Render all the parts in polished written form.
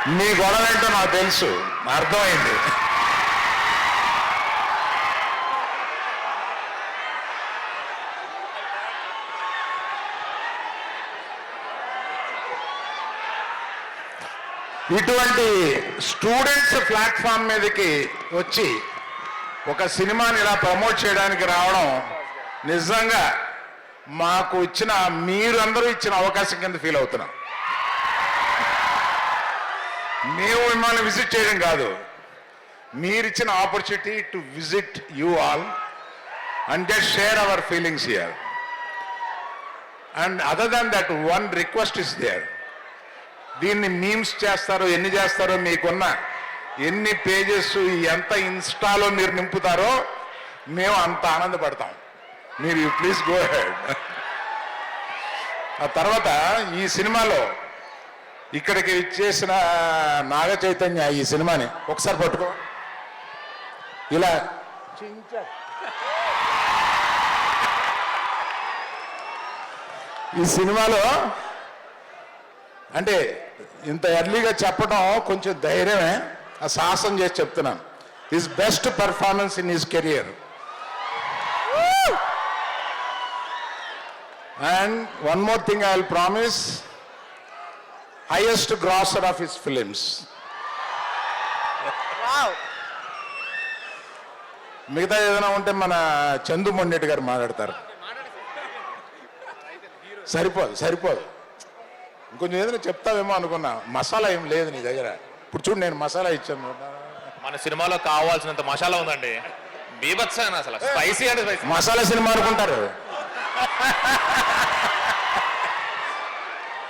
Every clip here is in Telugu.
మీ గొడవ ఏంటో నాకు తెలుసు, అర్థమైంది. ఇటువంటి స్టూడెంట్స్ ప్లాట్ఫామ్ మీదకి వచ్చి ఒక సినిమాని ఇలా ప్రమోట్ చేయడానికి రావడం నిజంగా మాకు ఇచ్చిన, మీరందరూ ఇచ్చిన అవకాశం కింద ఫీల్ అవుతున్నాం. మేము మిమ్మల్ని విజిట్ చేయడం కాదు, మీరిచ్చిన opportunity to visit you all and just share our feelings here. And other than that one request is there. దీన్ని మీమ్స్ చేస్తారో ఎన్ని చేస్తారో, మీకున్న ఎన్ని పేజెస్ ఎంత ఇన్స్టాలో మీరు నింపుతారో మేము అంత ఆనందపడతాం. మీరు ప్లీజ్ గో హెడ్. ఆ తర్వాత ఈ సినిమాలో ఇక్కడికి ఇచ్చేసిన నాగ చైతన్య ఈ సినిమాని ఒకసారి పట్టుకో, ఇలా ఈ సినిమాలో అంటే ఇంత ఎర్లీగా చెప్పడం కొంచెం ధైర్యమే, ఆ సాహసం చేసి చెప్తున్నాను. His best performance in his career. And one more thing I will promise, highest grosser of his films. మిగతా ఏదైనా ఉంటే మన చందు మొండెట్టి గారు మాట్లాడతారు. సరిపోదు. ఇంకొంచెం ఏదైనా చెప్తావేమో అనుకున్నా. మసాలా ఏం లేదు నీ దగ్గర. ఇప్పుడు చూడు, నేను మసాలా ఇచ్చాను. మన సినిమాలో కావాల్సినంత మసాలా ఉందండి, బీభత్సంగా అసలు స్పైసీ అంటే స్పైసీ. మసాలా సినిమా అనుకుంటారు.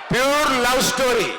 Pure love story.